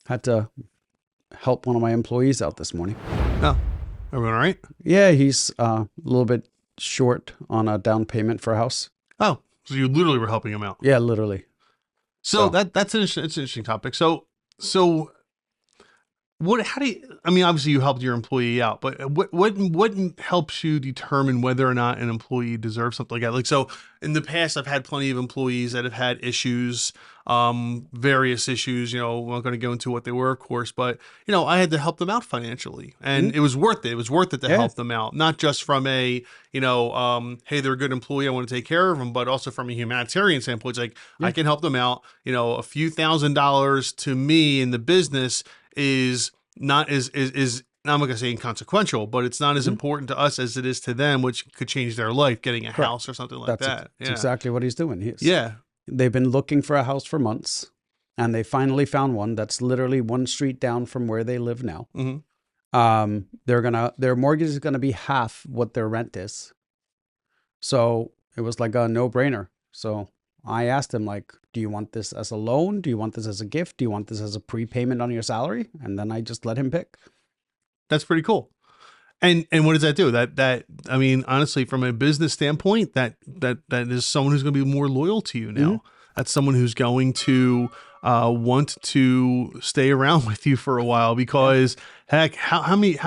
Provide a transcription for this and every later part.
Had to help one of my employees out this morning. Oh, everyone all right? Yeah, he's a little bit short on a down payment for a house. Oh, so you literally were helping him out. Yeah, literally. So So- that's it's an interesting topic. So what? How do you? I mean, obviously you helped your employee out, but what helps you determine whether or not an employee deserves something like that? Like, so in the past, I've had plenty of employees that have had issues, various issues. You know, I'm not going to go into what they were, of course, but you know, I had to help them out financially, and it was worth it. It was worth it to Yeah. help them out, not just from a hey, they're a good employee, I want to take care of them, but also from a humanitarian standpoint. It's like I can help them out. You know, a few $1,000s to me in the business is not is I'm not gonna say inconsequential, but it's not as important to us as it is to them, which could change their life, getting a house or something like that. That's exactly what he's doing. Yeah. They've been looking for a house for months, and they finally found one that's literally one street down from where they live now. Their mortgage is gonna be half what their rent is. So it was like a no-brainer. So I asked him, like, do you want this as a loan? Do you want this as a gift? Do you want this as a prepayment on your salary? And then I just let him pick. That's pretty cool. And what does that do? That I mean, honestly, from a business standpoint, that is someone who's going to be more loyal to you now. That's someone who's going to want to stay around with you for a while because heck, how many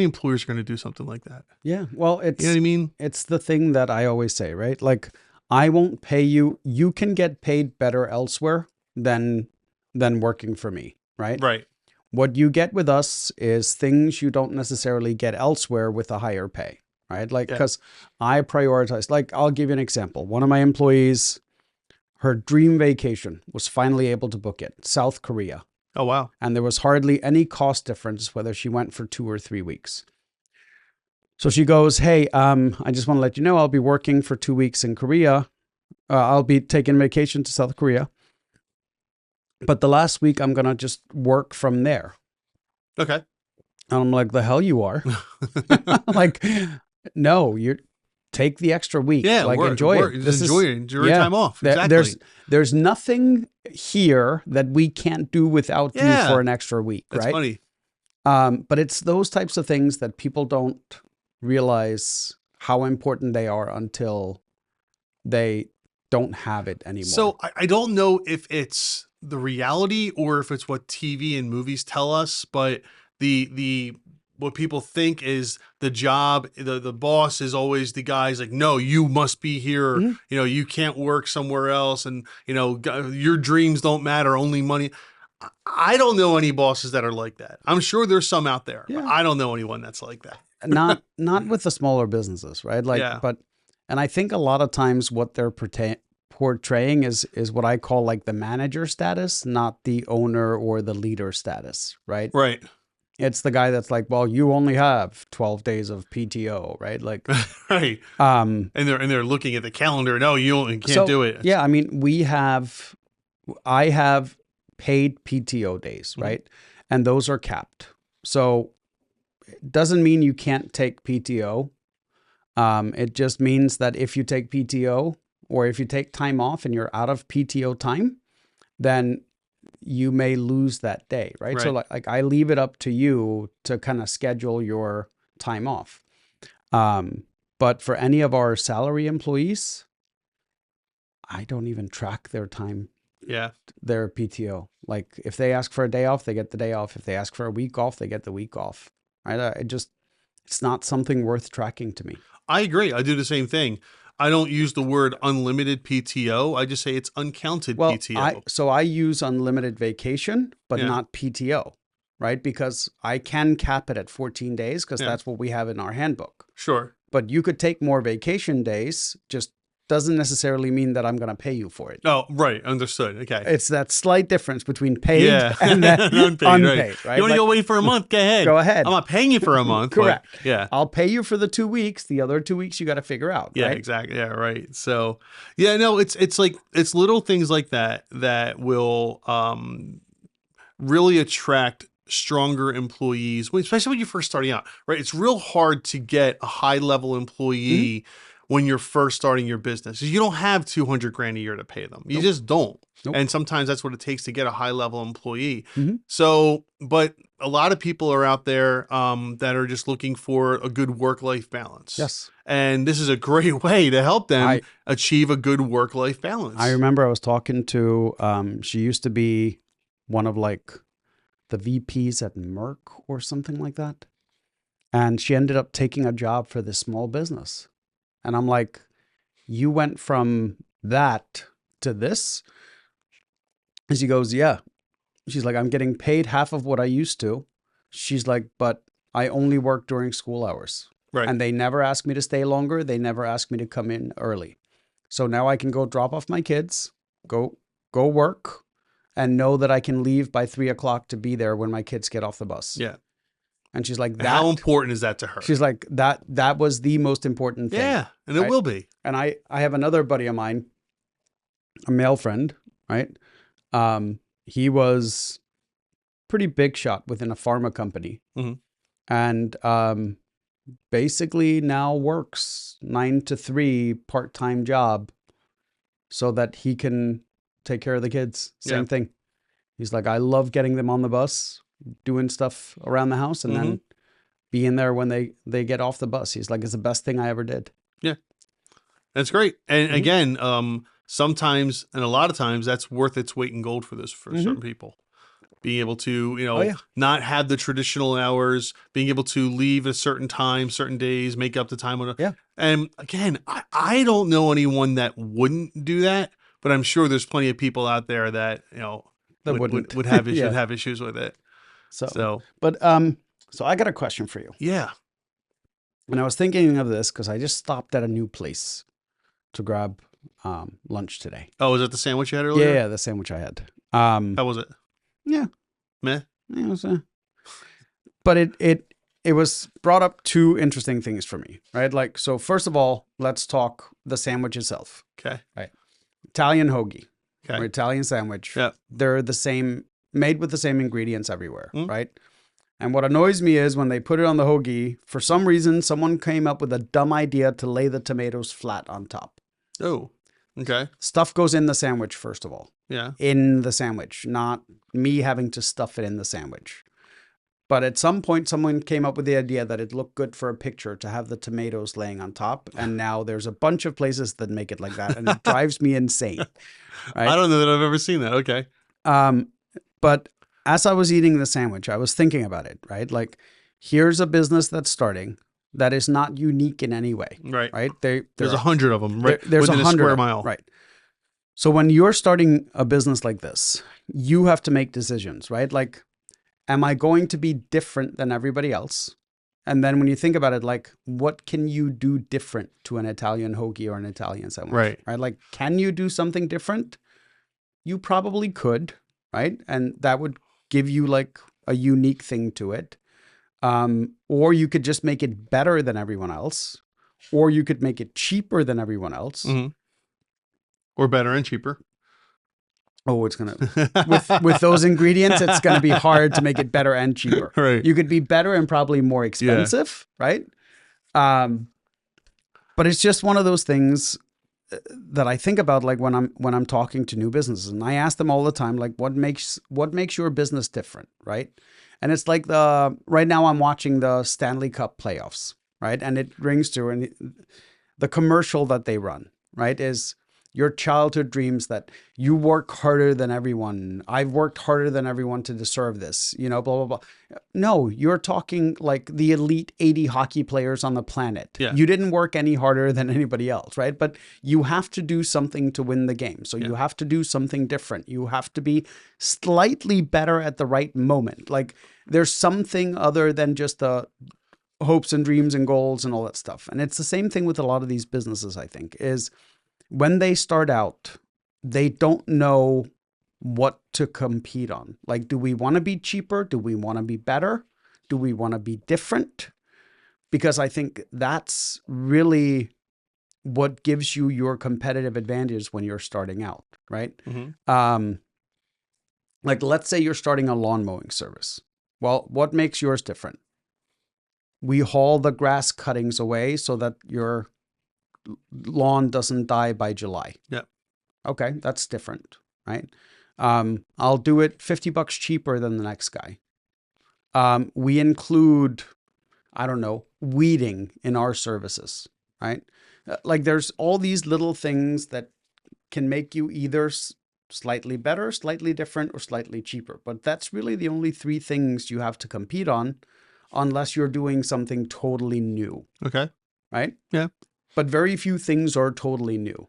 employers are going to do something like that? Yeah. Well, it's, You know what I mean? it's the thing that I always say, right? Like, I won't pay you. You can get paid better elsewhere than working for me, right? Right. What you get with us is things you don't necessarily get elsewhere with a higher pay, right? Like, because I prioritize, like, I'll give you an example. One of my employees, her dream vacation was finally able to book it, South Korea. Oh, wow. And there was hardly any cost difference whether she went for 2 or 3 weeks. So she goes, hey, I just want to let you know I'll be working for 2 weeks in Korea. I'll be taking vacation to South Korea. But the last week, I'm going to just work from there. Okay. And I'm like, the hell you are. Like, no, you take the extra week. Yeah. Like, enjoy it. Just enjoy it. Enjoy your time off. There- Exactly. There's nothing here that we can't do without you for an extra week, That's right? funny. But it's those types of things that people don't realize how important they are until they don't have it anymore. So I don't know if it's the reality or if it's what TV and movies tell us, but the what people think is the job, the boss is always the guy's like, no, you must be here. You know, you can't work somewhere else. And, you know, your dreams don't matter, only money. I don't know any bosses that are like that. I'm sure there's some out there, but I don't know anyone that's like that. not with the smaller businesses, right? Like, and I think a lot of times what they're portraying is what I call like the manager status, not the owner or the leader status, right? Right. It's the guy that's like, well, you only have 12 days of PTO, right? Like, right. And they're looking at the calendar. No, you can't do it. Yeah, I mean, I have paid PTO days, right? And those are capped. So it doesn't mean you can't take PTO. It just means that if you take PTO or if you take time off and you're out of PTO time, then you may lose that day, right? So like I leave it up to you to kind of schedule your time off. But for any of our salary employees, I don't even track their time. Yeah. Their PTO. Like if they ask for a day off, they get the day off. If they ask for a week off, they get the week off. Right? It's not something worth tracking to me. I agree. I do the same thing. I don't use the word unlimited PTO. I just say it's uncounted PTO. So I use unlimited vacation, but not PTO, right? Because I can cap it at 14 days because that's what we have in our handbook. Sure. But you could take more vacation days, just doesn't necessarily mean that I'm going to pay you for it. Oh, right. Understood. Okay. It's that slight difference between paid and then unpaid, right? You want to go away for a month? Go ahead. Go ahead. I'm not paying you for a month. Correct. But, yeah. I'll pay you for the 2 weeks. The other 2 weeks you got to figure out. Yeah, right? exactly. Yeah, right. So, yeah, no, it's like, it's little things like that will really attract stronger employees, especially when you're first starting out, right? It's real hard to get a high level employee when you're first starting your business. You don't have 200 grand a year to pay them. You just don't. Nope. And sometimes that's what it takes to get a high level employee. Mhm. So, but a lot of people are out there that are just looking for a good work-life balance. Yes. And this is a great way to help them I- achieve a good work-life balance. I remember I was talking to, she used to be one of like the VPs at Merck or something like that. And she ended up taking a job for this small business. And I'm like, you went from that to this? And she goes, yeah. She's like, I'm getting paid half of what I used to. She's like, but I only work during school hours. Right. And they never ask me to stay longer. They never ask me to come in early. So now I can go drop off my kids, go work, and know that I can leave by 3:00 to be there when my kids get off the bus. Yeah. And she's like, How important is that to her? She's like, that was the most important thing. Yeah, and it Right? will be. And I have another buddy of mine, a male friend, right? He was pretty big shot within a pharma company. Mhm. And basically now works 9 to 3 part-time job so that he can take care of the kids. Same Yeah. thing. He's like, I love getting them on the bus, doing stuff around the house, and then being there when they get off the bus. He's like, it's the best thing I ever did. That's great. And Mhm. again, sometimes and a lot of times that's worth its weight in gold for Mhm. certain people. Being able to, Oh, yeah. not have the traditional hours, being able to leave at a certain time, certain days, make up the time. Yeah. And again, I don't know anyone that wouldn't do that, but I'm sure there's plenty of people out there that, That would wouldn't. have issues, Yeah. have issues with it. So But so I got a question for you. yeah. And I was thinking of this because I just stopped at a new place to grab lunch today. Oh, is that the sandwich you had earlier? Yeah, the sandwich I had. How was it? Yeah, Meh? it was. But it was brought up two interesting things for me, right? Like, so first of all, let's talk the sandwich itself. Okay. Italian hoagie Okay. or Italian sandwich. Yeah. They're the same, made with the same ingredients everywhere, Mm. right? And what annoys me is when they put it on the hoagie, for some reason, someone came up with a dumb idea to lay the tomatoes flat on top. Oh, okay. Stuff goes in the sandwich, first of all. Yeah. In the sandwich, not me having to stuff it in the sandwich. But at some point, someone came up with the idea that it looked good for a picture to have the tomatoes laying on top. And now there's a bunch of places that make it like that. And it drives me insane. Right? I don't know that I've ever seen that. Okay. But as I was eating the sandwich, I was thinking about it, right? Like, here's a business that's starting that is not unique in any way, Right. right? There's 100 of them, right? There's within 100 square mile. right? So when you're starting a business like this, you have to make decisions, right? Like, am I going to be different than everybody else? And then when you think about it, like, what can you do different to an Italian hoagie or an Italian sandwich? Right. Like, can you do something different? You probably could, right? And that would give you like a unique thing to it. Or you could just make it better than everyone else, or you could make it cheaper than everyone else. Mm-hmm. Or better and cheaper. Oh, it's gonna with those ingredients, it's gonna be hard to make it better and cheaper. Right. You could be better and probably more expensive, right? But it's just one of those things that I think about, like when I'm talking to new businesses, and I ask them all the time, like, what makes your business different, right? And it's like right now I'm watching the Stanley Cup playoffs, right? And it rings true, and the commercial that they run, right, is your childhood dreams that you work harder than everyone. I've worked harder than everyone to deserve this, blah, blah, blah. No, you're talking like the elite 80 hockey players on the planet. Yeah. You didn't work any harder than anybody else, right? But you have to do something to win the game. So you have to do something different. You have to be slightly better at the right moment. Like, there's something other than just the hopes and dreams and goals and all that stuff. And it's the same thing with a lot of these businesses, I think, is when they start out, they don't know what to compete on. Like, do we want to be cheaper? Do we want to be better? Do we want to be different? Because I think that's really what gives you your competitive advantage when you're starting out, right? Mm-hmm. Like, let's say you're starting a lawn mowing service. Well, what makes yours different? We haul the grass cuttings away so that your lawn doesn't die by July. Yeah. Okay, that's different, right? I'll do it $50 cheaper than the next guy. We include, I don't know, weeding in our services, right? Like there's all these little things that can make you either slightly better, slightly different, or slightly cheaper. But that's really the only three things you have to compete on unless you're doing something totally new. Okay. Right? Yeah. But very few things are totally new.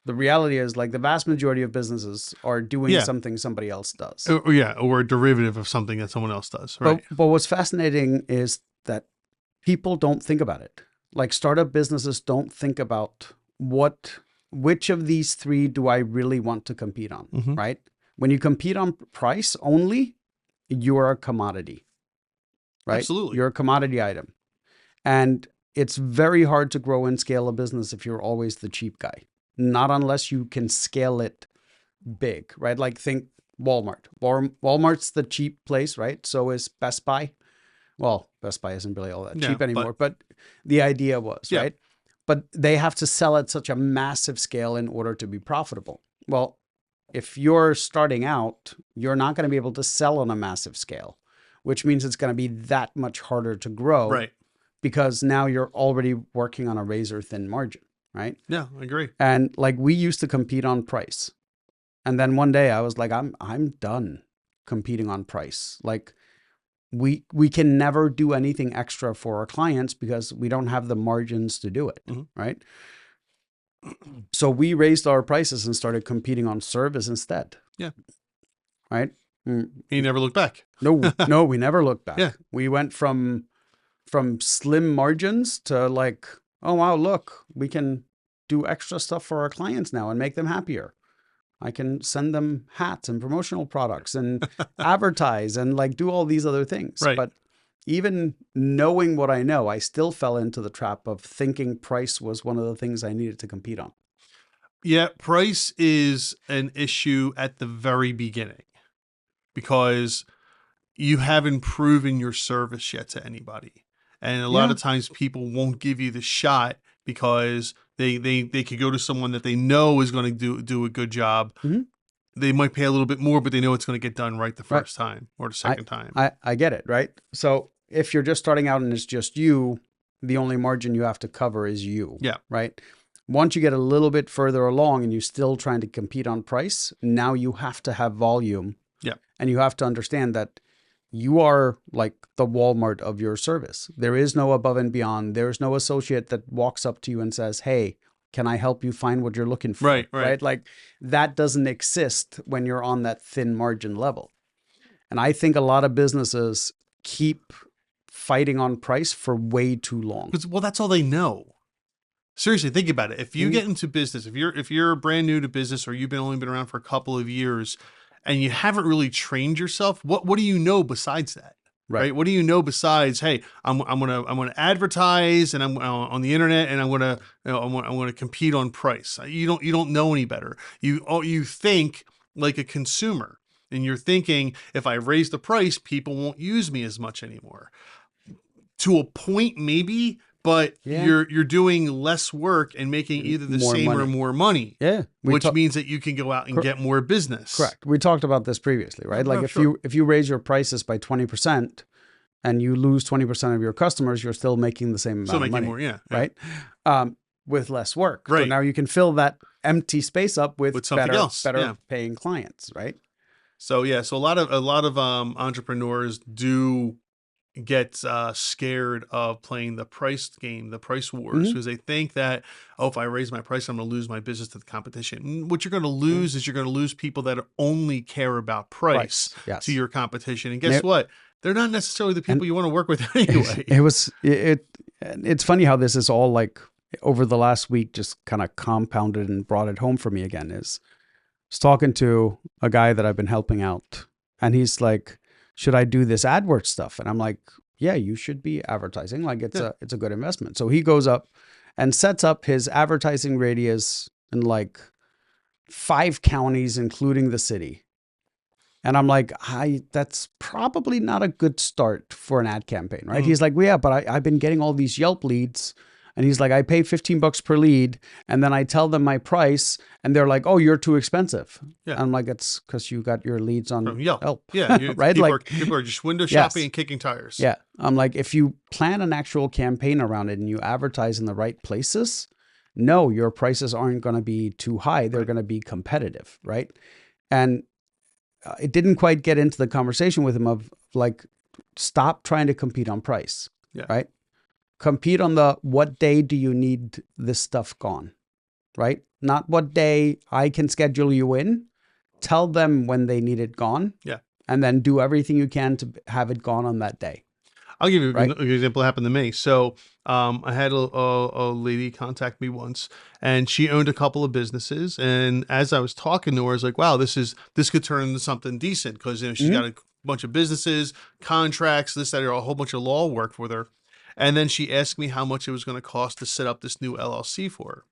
The reality is like the vast majority of businesses are doing something somebody else does. Or a derivative of something that someone else does. Right. But what's fascinating is that people don't think about it. Like startup businesses don't think about which of these three do I really want to compete on, right? When you compete on price only, you're a commodity, right? Absolutely. You're a commodity item. And it's very hard to grow and scale a business if you're always the cheap guy. Not unless you can scale it big, right? Like think Walmart. Walmart's the cheap place, right? So is Best Buy. Well, Best Buy isn't really all that cheap anymore, but the idea was, right? But they have to sell at such a massive scale in order to be profitable. Well, if you're starting out, you're not going to be able to sell on a massive scale, which means it's going to be that much harder to grow. Right. Because now you're already working on a razor thin margin, right? Yeah, I agree. And like we used to compete on price. And then one day I was like, I'm done competing on price. Like we can never do anything extra for our clients because we don't have the margins to do it, right? So we raised our prices and started competing on service instead. Yeah. Right? You never looked back. No, we never looked back. Yeah. We went from slim margins to like, oh, wow, look, we can do extra stuff for our clients now and make them happier. I can send them hats and promotional products and advertise and like do all these other things. Right. But even knowing what I know, I still fell into the trap of thinking price was one of the things I needed to compete on. Yeah, price is an issue at the very beginning because you haven't proven your service yet to anybody. And a lot of times people won't give you the shot because they could go to someone that they know is going to do a good job. They might pay a little bit more, but they know it's going to get done right the first time or the second time. I get it, right? So if you're just starting out and it's just you, the only margin you have to cover is you. Yeah. Right? Once you get a little bit further along and you're still trying to compete on price, now you have to have volume. Yeah. And you have to understand that you are like the Walmart of your service. There is no above and beyond. There's no associate that walks up to you and says, hey, can I help you find what you're looking for? Right. Like that doesn't exist when you're on that thin margin level. And I think a lot of businesses keep fighting on price for way too long. Well, that's all they know. Seriously, think about it. If you get into business, if you're brand new to business or you've only been around for a couple of years and you haven't really trained yourself, what do you know besides that? Right. What do you know besides, hey, I'm gonna advertise and I'm on the internet and I'm gonna compete on price. You don't know any better. You think like a consumer and you're thinking if I raise the price, people won't use me as much anymore. To a point, maybe, but you're doing less work and making either the More same money. or more money. Yeah. Which means that you can go out and get more business. Correct. We talked about this previously, right? Like if you raise your prices by 20% and you lose 20% of your customers, you're still making the same amount of money. More, yeah. Right? With less work. Right. So now you can fill that empty space up with something else. better paying clients, right? So a lot of entrepreneurs do get scared of playing the price game, the price wars, because they think that, if I raise my price, I'm going to lose my business to the competition. What you're going to lose is you're going to lose people that only care about price to your competition. And guess what? They're not necessarily the people you want to work with anyway. It's funny how this is all like over the last week just kind of compounded and brought it home for me again. I was talking to a guy that I've been helping out and he's like, should I do this AdWords stuff? And I'm like, yeah, you should be advertising. Like it's a good investment. So he goes up and sets up his advertising radius in like 5 counties, including the city. And I'm like, that's probably not a good start for an ad campaign, right? He's like, well, yeah, but I've been getting all these Yelp leads And he's like, I pay $15 per lead. And then I tell them my price and they're like, oh, you're too expensive. Yeah. I'm like, it's because you got your leads on From Yelp. Yelp. Yeah. Right? People are just window shopping Yes. and kicking tires. Yeah. I'm like, if you plan an actual campaign around it and you advertise in the right places, no, your prices aren't going to be too high. They're going to be competitive. Right. And it didn't quite get into the conversation with him of like, stop trying to compete on price. Yeah. Right. Compete on the what day do you need this stuff gone. Right. Not what day I can schedule you in. Tell them when they need it gone. Yeah. And then do everything you can to have it gone on that day. I'll give you Right. an example that happened to me. So I had a lady contact me once, and she owned a couple of businesses. And as I was talking to her, I was like, wow, this could turn into something decent because she's got a bunch of businesses, contracts, this, that, or a whole bunch of law work with her. And then she asked me how much it was going to cost to set up this new LLC for her.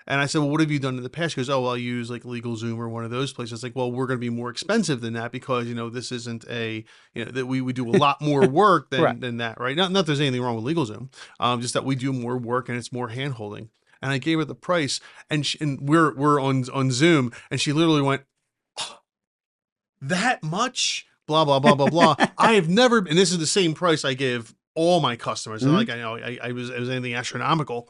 And I said, well, what have you done in the past? She goes, oh, well, I use like LegalZoom or one of those places. Like, well, we're going to be more expensive than that because, this isn't that we do a lot more work than that, right? Not that there's anything wrong with LegalZoom, just that we do more work and it's more hand holding. And I gave her the price and we're on Zoom and she literally went, oh, that much? Blah, blah, blah, blah, blah. I have never, and this is the same price I give all my customers. And like, it was anything astronomical.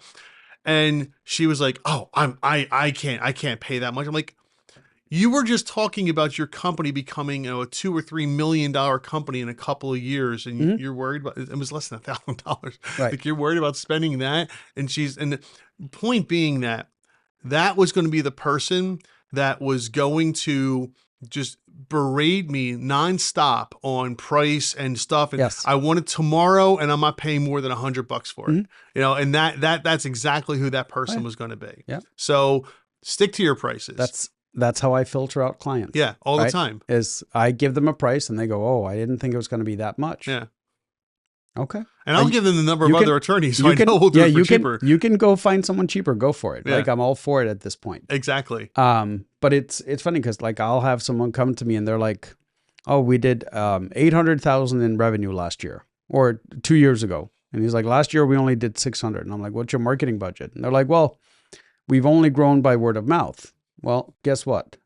And she was like, "Oh, I can't pay that much." I'm like, "You were just talking about your company becoming a $2 or $3 million company in a couple of years, and you're worried about it was less than $1,000. Right. Like you're worried about spending that." And the point being that was going to be the person that was going to just berate me nonstop on price and stuff. And Yes. I want it tomorrow and I'm not paying more than $100 for it. And that's exactly who that person was going to be. Yeah. So stick to your prices. That's how I filter out clients. Yeah. All the time. Is I give them a price and they go, oh, I didn't think it was going to be that much. Yeah. Okay. And I'll give them the number of other attorneys. So I know we'll do it for cheaper. You can go find someone cheaper. Go for it. Yeah. Like I'm all for it at this point. Exactly. But it's funny because like I'll have someone come to me and they're like, oh, we did 800,000 in revenue last year or 2 years ago. And he's like, last year we only did 600. And I'm like, what's your marketing budget? And they're like, well, we've only grown by word of mouth. Well, guess what?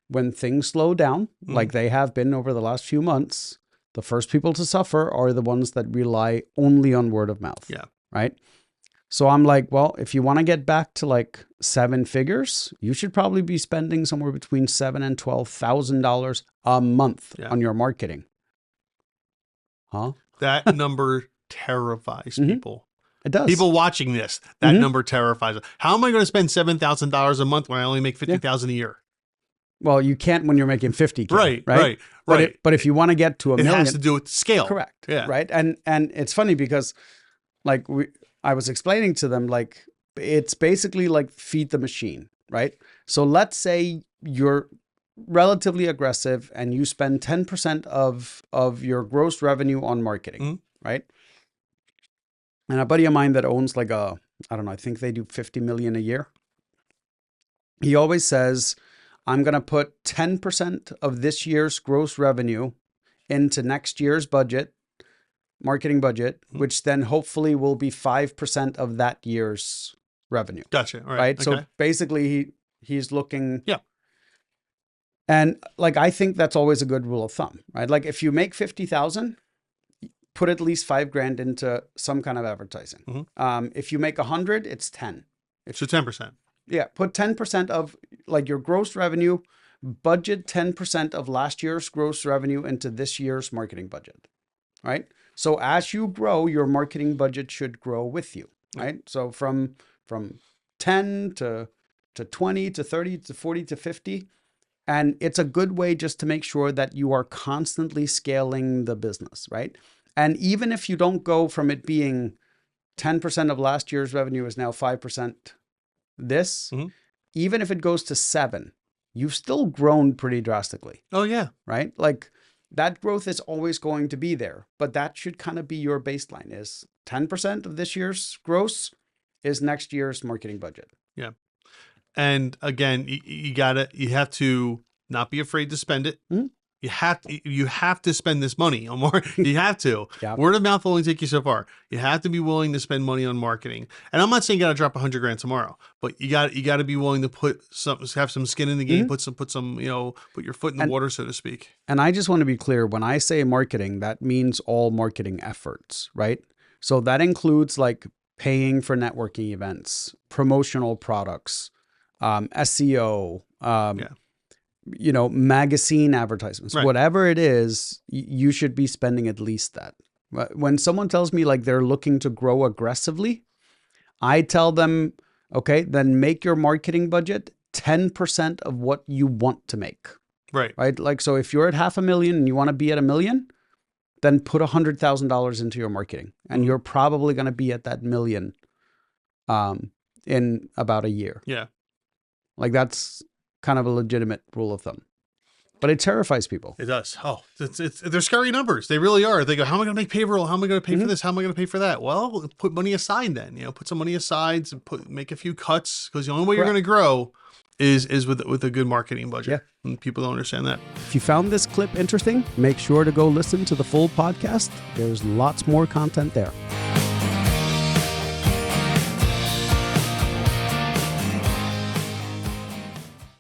When things slow down, like they have been over the last few months, the first people to suffer are the ones that rely only on word of mouth. Yeah. Right. So I'm like, well, if you want to get back to like 7 figures, you should probably be spending somewhere between $7,000 and $12,000 a month on your marketing. Huh? That number terrifies people. It does. People watching this, that number terrifies them. How am I going to spend $7,000 a month when I only make $50,000 a year? Well, you can't when you're making 50K. Right. But if you want to get to a million, it has to do with scale. Correct. Yeah. Right. And it's funny because like I was explaining to them, like, it's basically like feed the machine, right? So let's say you're relatively aggressive and you spend 10% of your gross revenue on marketing, right? And a buddy of mine that owns like I don't know, I think they do 50 million a year. He always says, I'm going to put 10% of this year's gross revenue into next year's budget, marketing budget, which then hopefully will be 5% of that year's revenue. Gotcha. All right. Okay. So basically he's looking. Yeah. And like, I think that's always a good rule of thumb, right? Like if you make 50,000, put at least $5,000 into some kind of advertising. If you make 100, it's 10. So 10%. Yeah. Put 10% of like your gross revenue, budget 10% of last year's gross revenue into this year's marketing budget, right? So as you grow, your marketing budget should grow with you, right? So from 10 to 20 to 30 to 40 to 50. And it's a good way just to make sure that you are constantly scaling the business, right? And even if you don't go from it being 10% of last year's revenue is now 5% this, even if it goes to 7, you've still grown pretty drastically. Oh, yeah. Right? Like that growth is always going to be there, but that should kind of be your baseline is 10% of this year's gross is next year's marketing budget. Yeah. And again, you have to not be afraid to spend it. You have to spend this money on more. You have to. Yeah. Word of mouth will only take you so far. You have to be willing to spend money on marketing. And I'm not saying you got to drop $100,000 tomorrow, but you got to be willing to have some skin in the game, put some, put your foot in the water, so to speak. And I just want to be clear, when I say marketing, that means all marketing efforts, right? So that includes like paying for networking events, promotional products, SEO, magazine advertisements, Right. whatever it is, you should be spending at least that. When someone tells me like they're looking to grow aggressively, I tell them, okay, then make your marketing budget 10% of what you want to make. Right. Right. Like, so if you're at $500,000 and you want to be at $1 million, then put $100,000 into your marketing, and you're probably going to be at that $1 million in about a year. Yeah. Like, that's kind of a legitimate rule of thumb, but it terrifies people. It does. Oh, they're scary numbers. They really are. They go, how am I going to make payroll? How am I going to pay for this? How am I going to pay for that? Well, put money aside then, put some money aside and make a few cuts, because the only way you're going to grow is with a good marketing budget. Yeah. And people don't understand that. If you found this clip interesting, make sure to go listen to the full podcast. There's lots more content there.